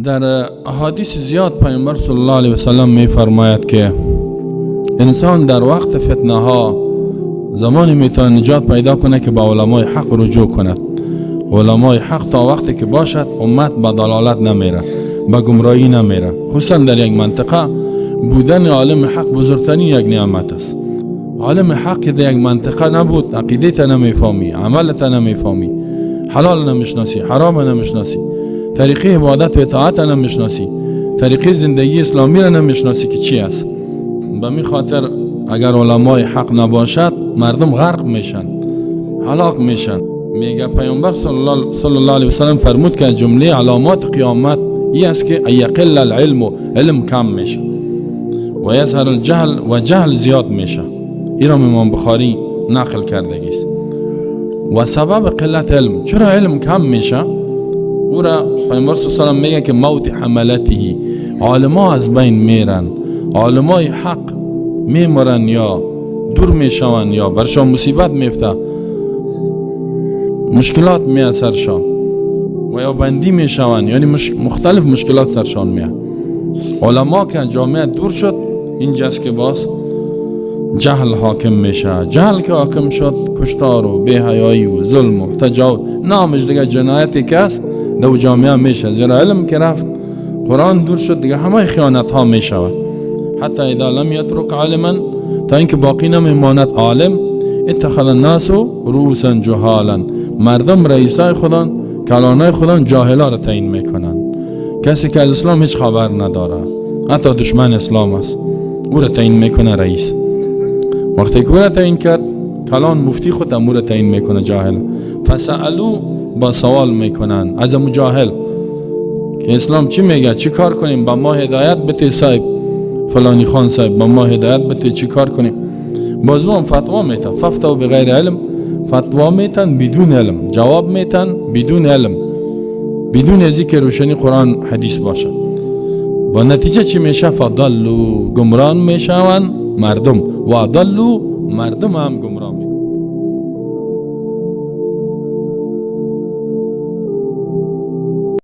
در احادیث زیاد پیامبر صلی الله علیه و سلم می فرماید که انسان در وقت فتنه ها زمانی میتونه نجات پیدا کنه که به علمای حق رجوع کند. علمای حق تا وقتی که باشد امت به ضلالت نمیره، به گمراهی نمیره. خصوصا در یک منطقه بودن عالم حق بزرگترین یک نعمت است. عالم حق که در یک منطقه نبود، عقیدت نمیفهمی، عملت نمیفهمی، حلال نمیشناسی، حرام نمیشناسی، طریقه عبادت و اطاعت نمیشناسی، طریقه زندگی اسلامی را نمیشناسی که چی است. به می خاطر اگر علمای حق نباشد مردم غرق میشن، هلاک میشن. میگه پیامبر صلی الله علیه و سلم فرمود که از جمله علامات قیامت این است که یقل العلم، علم کم میشه، و یظهر الجهل، و جهل زیاد میشه. این را امام بخاری نقل کرده است. و سبب قلت علم، چرا علم کم میشه؟ او را پیامبر صلی الله علیه و سلم میگه که موت حملته، علما از بین میرن، علمای حق میمرن یا دور میشون یا برشان مصیبت میفته، مشکلات میاد سرشان و یا بندی میشون، یعنی مختلف مشکلات سرشان میاد. علما که جامعه دور شد، اینجاست که باز جهل حاکم میشه. جهل که حاکم شد، کشتار و بی‌حیایی و ظلم و تجاوز، نامش دیگه جنایتی که است در جامعه میشه. زیرا علم که رفت، قرآن دور شد، دیگه همه خیانت ها میشود. حتی اذا لم یترک عالما، تا اینکه باقی نمیماند عالم، اتخذ الناس رؤوسا جهالا، مردم رئیسای خودان، کلانای خودان جاهلا را تعیین میکنن. کسی که از اسلام هیچ خبر نداره، حتی دشمن اسلام است، او را تعیین میکنه رئیس. وقتی که او را تعیین کرد، کلان مفتی خود او را تعیین میکنه جاهل. فسألو، با سوال میکنن از جاهل که اسلام چی میگه، چی کار کنیم، با ما هدایت بده صاحب فلانی خان صاحب، با ما هدایت بده چی کار کنیم. بازو هم فتوا میتن، ففتوا بغیر علم، فتوا میتن بدون علم، جواب میتن بدون علم، بدون ازی که روشنی قرآن حدیث باشه. با نتیجه چی میشه؟ فضلوا، گمران میشون مردم، و ضلوا، مردم هم گمران.